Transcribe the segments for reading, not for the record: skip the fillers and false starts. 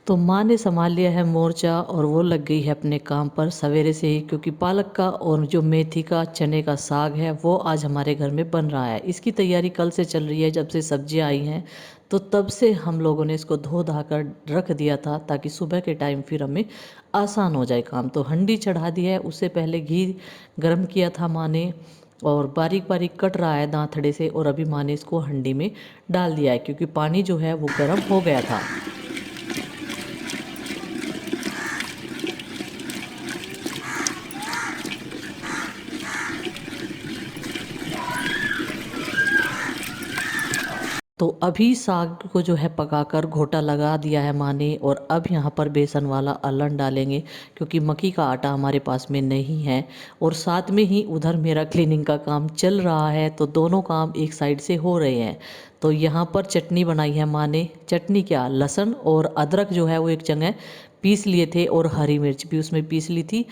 तो माँ ने संभाल लिया है मोर्चा और वो लग गई है अपने काम पर सवेरे से ही, क्योंकि पालक का और जो मेथी का चने का साग है वो आज हमारे घर में बन रहा है। इसकी तैयारी कल से चल रही है, जब से सब्जियां आई हैं तो तब से हम लोगों ने इसको धो धा कर रख दिया था ताकि सुबह के टाइम फिर हमें आसान हो जाए काम। तो हंडी चढ़ा दी है, उससे पहले घी गर्म किया था माँ ने और बारीक बारीक कट रहा है दांतड़े से, और अभी माँ ने इसको हंडी में डाल दिया है क्योंकि पानी जो है वो गर्म हो गया था। तो अभी साग को जो है पकाकर घोटा लगा दिया है माँ ने, और अब यहाँ पर बेसन वाला अल्लन डालेंगे क्योंकि मक्की का आटा हमारे पास में नहीं है। और साथ में ही उधर मेरा क्लीनिंग का काम चल रहा है, तो दोनों काम एक साइड से हो रहे हैं। तो यहाँ पर चटनी बनाई है माँ ने। चटनी क्या, लहसुन और अदरक जो है वो एक जगह पीस लिए थे और हरी मिर्च भी उसमें पीस ली थी,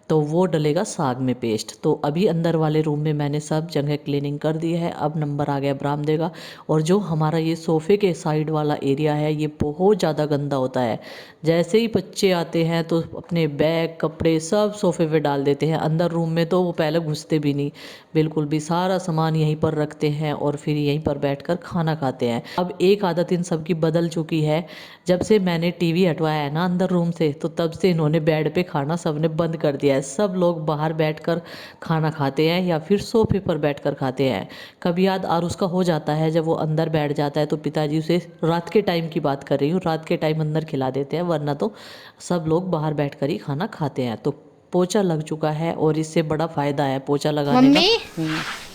तो वो डलेगा साग में पेस्ट। तो अभी अंदर वाले रूम में मैंने सब जगह क्लीनिंग कर दी है। अब नंबर आ गया बरामदे का। और जो हमारा ये सोफ़े के साइड वाला एरिया है ये बहुत ज़्यादा गंदा होता है। जैसे ही बच्चे आते हैं तो अपने बैग कपड़े सब सोफ़े पे डाल देते हैं। अंदर रूम में तो वो पहले घुसते भी नहीं बिल्कुल भी, सारा सामान यहीं पर रखते हैं और फिर यहीं पर बैठकर खाना खाते हैं। अब एक आदत इन सब की बदल चुकी है। जब से मैंने टीवी हटवाया है ना अंदर रूम से, तो तब से इन्होंने बेड पे खाना सबने बंद कर दिया है। सब लोग बाहर बैठकर खाना खाते हैं या फिर सोफे पर बैठकर खाते हैं। कभी याद आरुष का हो जाता है जब वो अंदर बैठ जाता है तो पिताजी उसे, रात के टाइम की बात कर रही हूँ, रात के टाइम अंदर खिला देते हैं, वरना तो सब लोग बाहर बैठकर ही खाना खाते हैं। तो पोछा लग चुका है और इससे बड़ा फायदा है पोछा लगाने का। मम्मी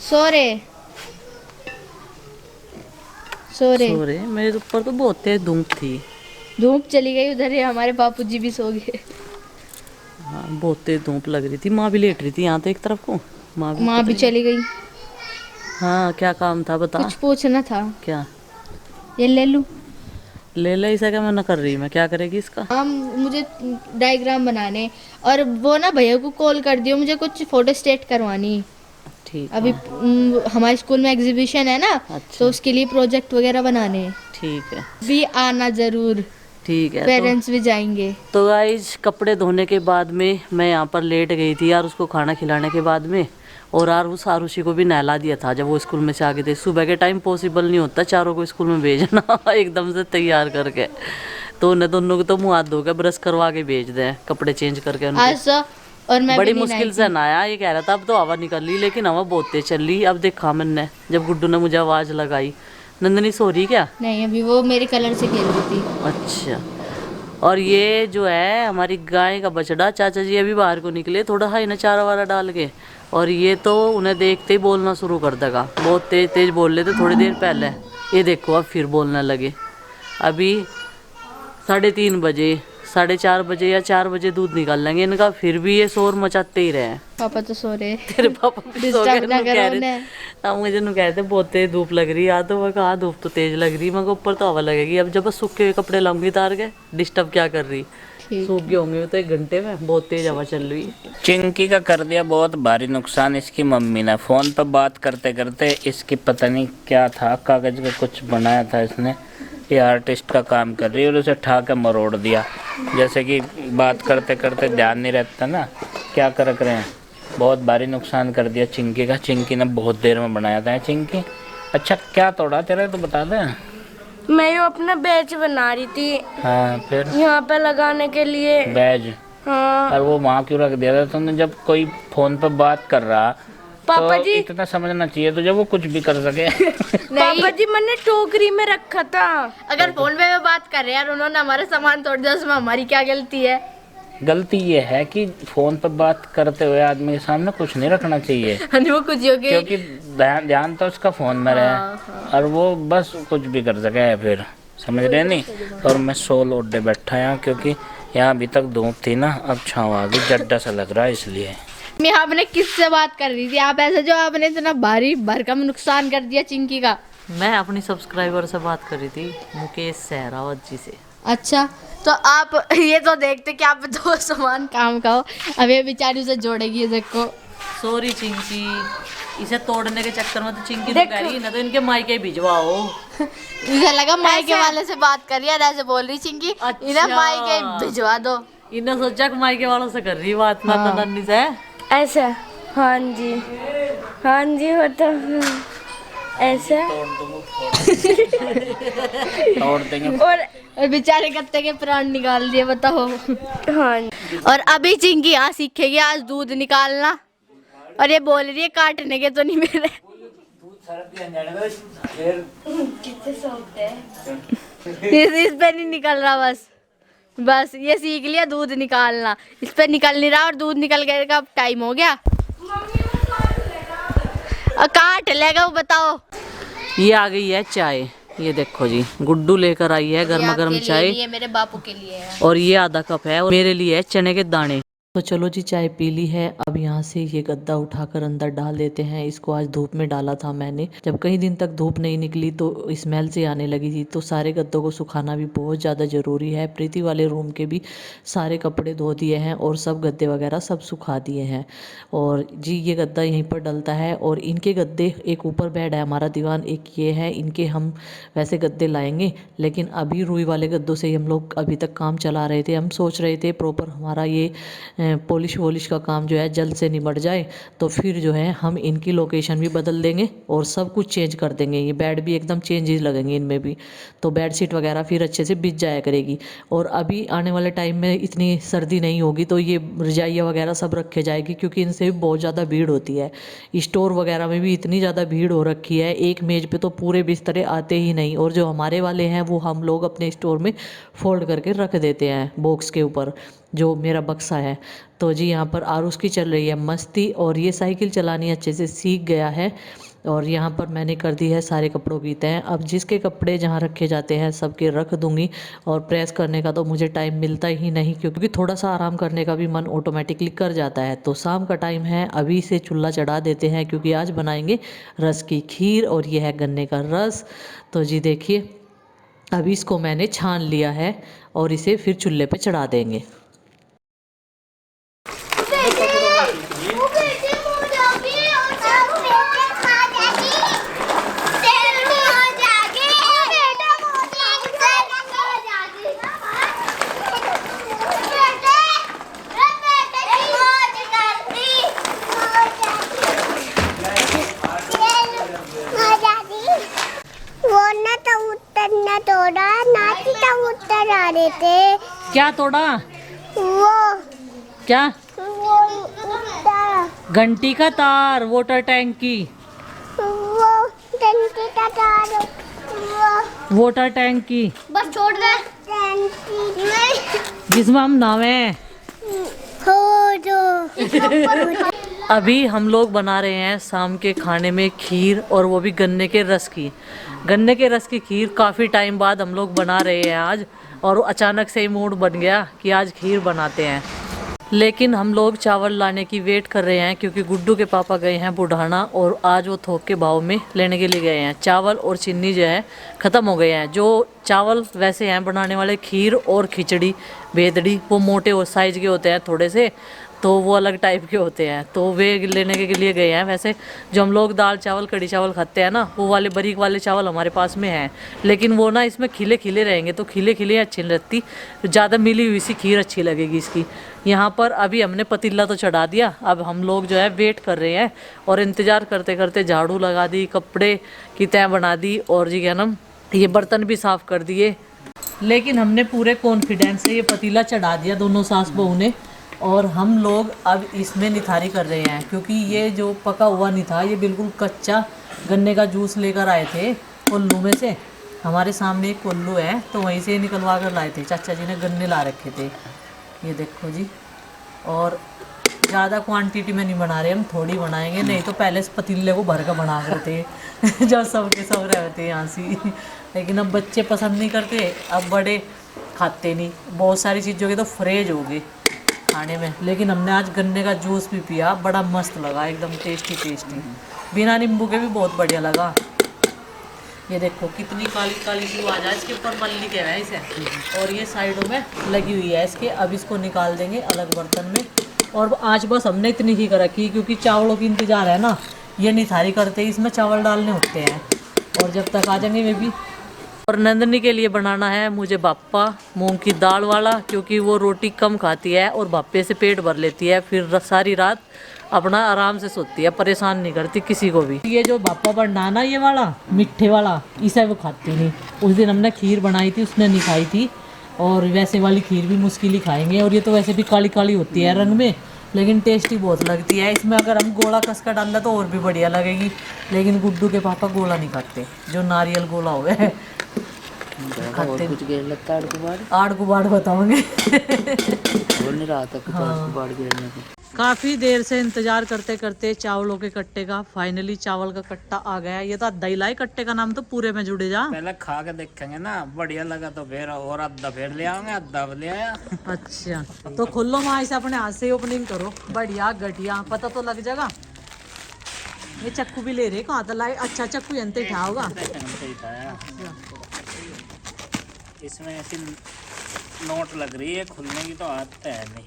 सो रहे मेरे ऊपर तो बहुत तेज धूप थी। धूप चली गई उधर ही, हमारे बापूजी भी सो गए। हाँ बहुत तेज धूप लग रही थी। माँ भी लेट रही थी यहाँ तो एक तरफ को, माँ भी चली गई। हाँ क्या काम था बता। कुछ पूछना था। क्या? ये ले लूं? ले ले, ऐसा क्या मना कर रही मैं, क्या करेगी इसका? हाँ मुझे डायग्राम बनाने, और वो ना भैया को कॉल कर दियो, मुझे कुछ फोटो स्टेट करवानी। ठीक अभी है। हमारे स्कूल में एग्जीबिशन है ना, अच्छा। तो उसके लिए प्रोजेक्ट वगैरह बनाने हैं। ठीक है। भी आना जरूर, ठीक है। पेरेंट्स भी जाएंगे। तो गाइज कपड़े धोने के बाद में मैं यहाँ पर लेट गई थी यार, उसको खाना खिलाने के बाद में। और यार उस आरुषि को भी नहला दिया था जब वो स्कूल में से आ गए थे। सुबह के टाइम पॉसिबल नहीं होता चारों को स्कूल में भेजना एकदम से तैयार करके। तो उन्हें दोनों को तो मुँह हाथ धो के ब्रश करवा के भेज दें, कपड़े चेंज करके उनके। आज तो और मैं बड़ी मुश्किल से नहाया। ये कह रहा था अब तो हवा निकल ली, लेकिन हवा बहुत तेज चल रही। अब देखा मैंने जब गुड्डू ने मुझे आवाज़ लगाई। नंदनी सो रही क्या? नहीं, अभी वो मेरे कलर से खेल रही थी। अच्छा। और ये जो है हमारी गाय का बछड़ा, चाचा जी अभी बाहर को निकले थोड़ा है ना चारा वारा डाल के, और ये तो उन्हें देखते ही बोलना शुरू कर देगा। बहुत तेज तेज बोल रहे थे थोड़ी देर पहले, ये देखो अब फिर बोलने लगे। अभी 3:30 बजे, 4:30 बजे या 4 बजे दूध निकाल लेंगे इनका, फिर भी ये शोर मचाते ही रहे। पापा तो सो रहे। तेरे पापा भी सो गए। डिस्टर्ब ना करो उन्हें। अब मुझे नु कहते बहुत तेज धूप लग रही है। या तो मैं कहा धूप तो तेज लग रही, मगर ऊपर तो हवा लगेगी। अब जब सूखे हुए कपड़े लाऊंगी तार के, डिस्टर्ब क्या कर रही, सूख गए होंगे तो 1 घंटे में। बहुत तेज हवा चल रही है। चिंकी का कर दिया बहुत भारी नुकसान इसकी मम्मी ने। फ़ोन पर बात करते करते इसकी पता नहीं क्या था, कागज़ का कुछ बनाया था इसने। ये आर्टिस्ट का काम कर रही है और उसे ठा के मरोड़ दिया। जैसे कि बात करते करते ध्यान नहीं रहता ना, क्या कर रहे हैं। बहुत भारी नुकसान कर दिया चिंकी का। चिंकी ने बहुत देर में बनाया था। चिंकी अच्छा क्या तोड़ा तेरा, तो बता दे। मैं यो अपना बैच बना रही थी। हाँ फिर यहाँ पे लगाने के लिए बैज। हाँ। और वो वहाँ क्यों रख दिया था तुमने? जब कोई फ़ोन पर बात कर रहा पापा तो जी इतना समझना चाहिए तुझे, वो कुछ भी कर सके। पापा जी मैंने टोकरी में रखा था। अगर फोन पे बात कर रहे हैं और उन्होंने हमारा सामान तोड़ दिया, उसमें हमारी क्या गलती है? गलती ये है कि फ़ोन पर बात करते हुए आदमी के सामने कुछ नहीं रखना चाहिए, वो कुछ हो गया क्योंकि ध्यान तो उसका फ़ोन में रहे और वो बस कुछ भी कर सके है फिर, समझ रहे नहीं। और मैं सोल ओढ़े बैठा यहाँ, क्योंकि यहाँ अभी तक धूप थी ना, अब छाँव आ गई, जड्डा सा लग रहा है इसलिए। मैं आपने किससे बात कर रही थी? आप ऐसे जो आपने इतना भारी भरकम नुकसान कर दिया चिंकी का। मैं अपनी सब्सक्राइबर से बात कर रही थी, मुकेश सहरावत जी से। अच्छा, तो आप ये तो देखते कि आप दो समान काम का हो। अब ये बेचारी उसे जोड़ेगी, देखो। सॉरी चिंकी, इसे तोड़ने के चक्कर में तो चिंकी तो कह रही ना तो इनके मायके भिजवाओ। मुझे लगा मायके वाले से बात कर रही है, ऐसे बोल रही चिंकी इन्हें मायके भिजवा दो। इन्हें सोचा कि मायके वालों से कर रही बात ना तो नन्नी से ऐसा। हाँ जी वो तो ऐसा तोड़ देंगे। और बेचारे गत्ते के प्राण निकाल दिए, बताओ। हाँ और अभी चिंकी यहाँ सीखेगी आज दूध निकालना, और ये बोल रही है काटने के तो नहीं मेरे। इस पे नहीं निकल रहा, बस ये सीख लिया दूध निकालना, इस पे निकल नहीं रहा, और दूध निकल गए का टाइम हो गया। काट लेगा वो, बताओ। ये आ गई है चाय, ये देखो जी गुड्डू लेकर आई है गर्मा गर्म चाय। ये मेरे बापू के लिए है, और ये आधा कप है और मेरे लिए है चने के दाने। तो चलो जी चाय पी ली है। अब यहाँ से ये गद्दा उठाकर अंदर डाल देते हैं। इसको आज धूप में डाला था मैंने, जब कई दिन तक धूप नहीं निकली तो स्मेल से आने लगी थी। तो सारे गद्दों को सुखाना भी बहुत ज़्यादा ज़रूरी है। प्रीति वाले रूम के भी सारे कपड़े धो दिए हैं और सब गद्दे वगैरह सब सुखा दिए हैं। और जी ये गद्दा यहीं पर डलता है। और इनके गद्दे, एक ऊपर बेड है हमारा दीवान, एक ये है, इनके हम वैसे गद्दे लाएंगे, लेकिन अभी रुई वाले गद्दों से ही हम लोग अभी तक काम चला रहे थे। हम सोच रहे थे प्रॉपर हमारा ये पॉलिश वॉलिश का काम जो है जल्द से निबट जाए, तो फिर जो है हम इनकी लोकेशन भी बदल देंगे और सब कुछ चेंज कर देंगे। ये बेड भी एकदम चेंजेस लगेंगे इनमें भी, तो बेड शीट वगैरह फिर अच्छे से बिछ जाया करेगी। और अभी आने वाले टाइम में इतनी सर्दी नहीं होगी तो ये रजाइयाँ वगैरह सब रखे जाएगी, क्योंकि इनसे भी बहुत ज़्यादा भीड़ होती है। स्टोर वगैरह में भी इतनी ज़्यादा भीड़ हो रखी है, एक मेज़ पे तो पूरे बिस्तरे आते ही नहीं। और जो हमारे वाले हैं वो हम लोग अपने स्टोर में फोल्ड करके रख देते हैं बॉक्स के ऊपर, जो मेरा बक्सा है। तो जी यहाँ पर आरुष की चल रही है मस्ती, और ये साइकिल चलानी अच्छे से सीख गया है। और यहाँ पर मैंने कर दी है सारे कपड़ों की तय। अब जिसके कपड़े जहाँ रखे जाते हैं सबके रख दूंगी। और प्रेस करने का तो मुझे टाइम मिलता ही नहीं, क्योंकि थोड़ा सा आराम करने का भी मन ऑटोमेटिकली कर जाता है। तो शाम का टाइम है, अभी से चूल्हा चढ़ा देते हैं, क्योंकि आज बनाएंगे रस की खीर और ये है गन्ने का रस। तो जी देखिए अभी इसको मैंने छान लिया है और इसे फिर चूल्हे पे चढ़ा देंगे। उत्तर आ रहे थे। क्या तोड़ा? वो क्या? वो उत्तर, घंटी का तार, वाटर टैंक की, वो टंकी का तार, वो वाटर टैंक की, बस छोड़ दे। टंकी में जिसमें हम नहावे। हो दो। अभी हम लोग बना रहे हैं शाम के खाने में खीर, और वो भी गन्ने के रस की। गन्ने के रस की खीर काफ़ी टाइम बाद हम लोग बना रहे हैं आज, और अचानक से ही मूड बन गया कि आज खीर बनाते हैं। लेकिन हम लोग चावल लाने की वेट कर रहे हैं, क्योंकि गुड्डू के पापा गए हैं बुढ़ाना, और आज वो थोक के भाव में लेने के लिए गए हैं। चावल और चीनी जो है ख़त्म हो गए हैं। जो चावल वैसे हैं बनाने वाले, खीर और खिचड़ी भेदड़ी, वो मोटे और साइज के होते हैं थोड़े से, तो वो अलग टाइप के होते हैं, तो वे लेने के लिए गए हैं। वैसे जो हम लोग दाल चावल कड़ी चावल खाते हैं ना, वो वाले बारीक वाले चावल हमारे पास में हैं, लेकिन वो ना इसमें खिले खिले रहेंगे, तो खिले खिले अच्छी नहीं लगती, ज़्यादा मिली हुई सी खीर अच्छी लगेगी इसकी। यहाँ पर अभी हमने पतीला तो चढ़ा दिया, अब हम लोग जो है वेट कर रहे हैं, और इंतज़ार करते करते झाड़ू लगा दी, कपड़े की तय बना दी, और जी क्या नाम ये बर्तन भी साफ़ कर दिए। लेकिन हमने पूरे कॉन्फिडेंस से ये पतीला चढ़ा दिया दोनों सास बहू ने, और हम लोग अब इसमें निथारी कर रहे हैं, क्योंकि ये जो पका हुआ नहीं था, ये बिल्कुल कच्चा गन्ने का जूस लेकर आए थे कोल्लू में से। हमारे सामने एक कोल्लू है, तो वहीं से निकलवा कर लाए थे, चाचा जी ने गन्ने ला रखे थे, ये देखो जी। और ज़्यादा क्वांटिटी में नहीं बना रहे हम, थोड़ी बनाएंगे, नहीं तो पहले इस पतीले को भर कर बना रहे थे जब सबके सब रहे थे यहाँ से। लेकिन अब बच्चे पसंद नहीं करते, अब बड़े खाते नहीं, बहुत सारी चीज़ों के तो फ्रेज हो गए खाने में। लेकिन हमने आज गन्ने का जूस भी पिया, बड़ा मस्त लगा, एकदम टेस्टी टेस्टी, बिना नींबू के भी बहुत बढ़िया लगा। ये देखो कितनी काली काली सी आवाज़ है, इसके ऊपर मल्ली कह रहे हैं इसे, और ये साइडों में लगी हुई है इसके। अब इसको निकाल देंगे अलग बर्तन में, और आज बस हमने इतनी ही कर रखी, क्योंकि चावलों की इंतज़ार है ना, ये निथारी करते ही इसमें चावल डालने होते हैं, और जब तक आ जाएंगे वे भी। और नंदनी के लिए बनाना है मुझे बाप्पा मूंग की दाल वाला, क्योंकि वो रोटी कम खाती है और बाप्पे से पेट भर लेती है, फिर सारी रात अपना आराम से सोती है, परेशान नहीं करती किसी को भी। ये जो बाप्पा बनाना ये वाला मिठे वाला, इसे वो खाती नहीं। उस दिन हमने खीर बनाई थी, उसने नहीं खाई थी, और वैसे वाली खीर भी मुश्किल ही खाएंगे। और ये तो वैसे भी काली काली होती है रंग में, लेकिन टेस्टी बहुत लगती है। इसमें अगर हम गोला कस कर डाल तो और भी बढ़िया लगेगी, लेकिन गुड्डू के पापा गोला नहीं खाते, जो नारियल गोला हो गए खाते। कुछ गेर लगता है आड़ गुबाड़ बताओगे। बोल नहीं रहा था कुछ गुबाड़ गेरने को। काफी देर से इंतजार करते करते चावलों के कट्टे का फाइनली चावल का कट्टा आ गया। ये तो अद्धा ही लाई, कट्टे का नाम तो पूरे में जुड़े जा। पहले खा के देखेंगे ना, बढ़िया लगा तो फिर और आधा फिर ले आएंगे, आधा ले आया। अच्छा तो खुल्लो माँ से अपने हाथ से ओपनिंग करो, बढ़िया घटिया पता तो लग जाएगा। ये चक्कू भी ले रहे कहाँ तो लाई। अच्छा चक्कू यंते उठा होगा। इसमें ऐसी नोट लग रही है, खुलने की तो आदत है नहीं।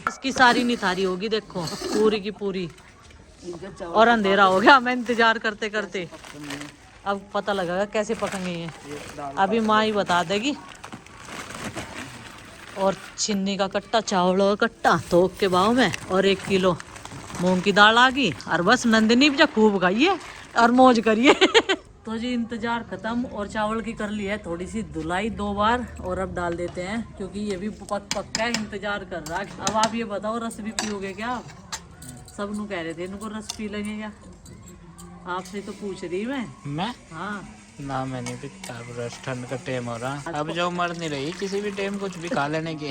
इसकी सारी निथारी होगी देखो, पूरी की पूरी। और अंधेरा हो गया मैं इंतजार करते करते। अब पता लगेगा कैसे पकेंगे ये, अभी माँ ही बता देगी। और छिन्नी का कट्टा, चावलों का कट्टा थोक के भाव में, और 1 किलो मूंग की दाल आ गई। और बस नंदिनी भी खूब खाइए और मौज करिए। तो जी इंतजार खत्म, और चावल की कर ली है थोड़ी सी धुलाई 2 बार, और अब डाल देते हैं, क्योंकि ये भी पक्का है, इंतजार कर रहा है। अब आप ये बताओ, रस भी पियोगे क्या आप? सब नु कह रहे थे इनको रस पी लेंगे क्या, आपसे तो पूछ रही मैं। हाँ ना मैं नहीं पीता, अब रस ठंड का टाइम हो रहा, अब जो उम्र नहीं रही किसी भी टाइम कुछ भी खा लेने की।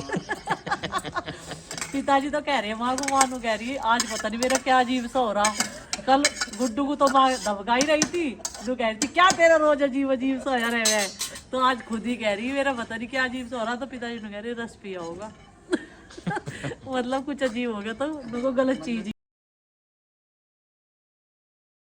पिताजी तो कह रहे हैं माँ को, माँ कह रही है आज पता नहीं मेरा क्या अजीब सा हो रहा। कल गुड्डू को तो माँ धमका ही रही थी, जो कह रही थी क्या तेरा रोज अजीब अजीब सा हो रहा है, तो आज खुद ही कह रही है मेरा पता नहीं क्या अजीब सा हो रहा। तो पिताजी ने कह रहे रस पिया होगा। मतलब कुछ अजीब हो गया, तो उनको गलत चीज।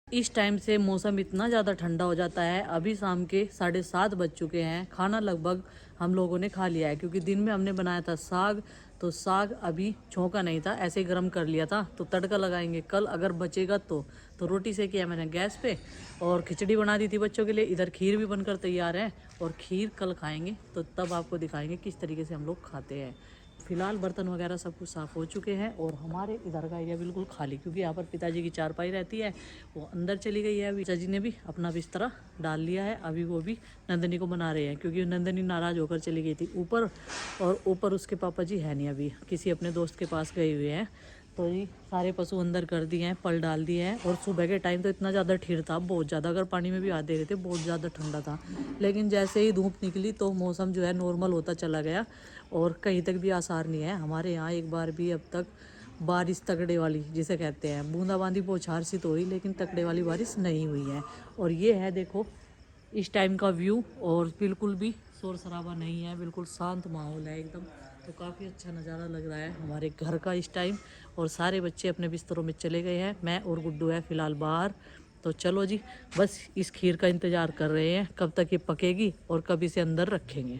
इस टाइम से मौसम इतना ज़्यादा ठंडा हो जाता है। अभी शाम के 7:30 बज चुके हैं। खाना लगभग हम लोगों ने खा लिया है, क्योंकि दिन में हमने बनाया था साग, तो साग अभी छोंका नहीं था, ऐसे ही गर्म कर लिया था। तो तड़का लगाएंगे कल, अगर बचेगा तो रोटी सेकी है मैंने गैस पे, और खिचड़ी बना दी थी बच्चों के लिए। इधर खीर भी बनकर तैयार है, और खीर कल खाएंगे, तो तब आपको दिखाएंगे किस तरीके से हम लोग खाते हैं। फिलहाल बर्तन वगैरह सब कुछ साफ़ हो चुके हैं, और हमारे इधर का एरिया बिल्कुल खाली, क्योंकि यहाँ पर पिताजी की चारपाई रहती है, वो अंदर चली गई है। पिताजी ने भी अपना बिस्तरा डाल लिया है, अभी वो भी नंदनी को बना रहे हैं, क्योंकि नंदनी नाराज़ होकर चली गई थी ऊपर, और ऊपर उसके पापा जी है नहीं, अभी किसी अपने दोस्त के पास गए हुए हैं। तो ये सारे पशु अंदर कर दिए हैं, पल डाल दिए हैं। और सुबह के टाइम तो इतना ज़्यादा ठिर था, बहुत ज़्यादा, अगर पानी में भी हाथ दे रहे थे बहुत ज़्यादा ठंडा था। लेकिन जैसे ही धूप निकली तो मौसम जो है नॉर्मल होता चला गया, और कहीं तक भी आसार नहीं है हमारे यहाँ एक बार भी अब तक बारिश तगड़े वाली जिसे कहते हैं। बूंदाबांदी बौछार सी तो हुई, लेकिन तगड़े वाली बारिश नहीं हुई है। और ये है देखो इस टाइम का व्यू, और बिल्कुल भी शोर शराबा नहीं है, बिल्कुल शांत माहौल है एकदम। तो काफ़ी अच्छा नज़ारा लग रहा है हमारे घर का इस टाइम। और सारे बच्चे अपने बिस्तरों में चले गए हैं, मैं और गुड्डू है फ़िलहाल बाहर। तो चलो जी, बस इस खीर का इंतज़ार कर रहे हैं कब तक ये पकेगी और कब इसे अंदर रखेंगे।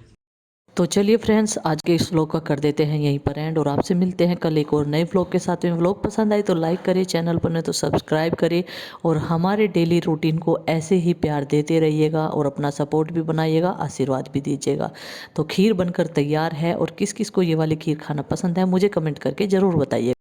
तो चलिए फ्रेंड्स, आज के इस व्लॉग का कर देते हैं यहीं पर एंड, और आपसे मिलते हैं कल एक और नए व्लॉग के साथ में। व्लॉग पसंद आए तो लाइक करें, चैनल पर नहीं तो सब्सक्राइब करें, और हमारे डेली रूटीन को ऐसे ही प्यार देते रहिएगा, और अपना सपोर्ट भी बनाइएगा, आशीर्वाद भी दीजिएगा। तो खीर बनकर तैयार है, और किस किस को ये वाली खीर खाना पसंद है मुझे कमेंट करके ज़रूर बताइए।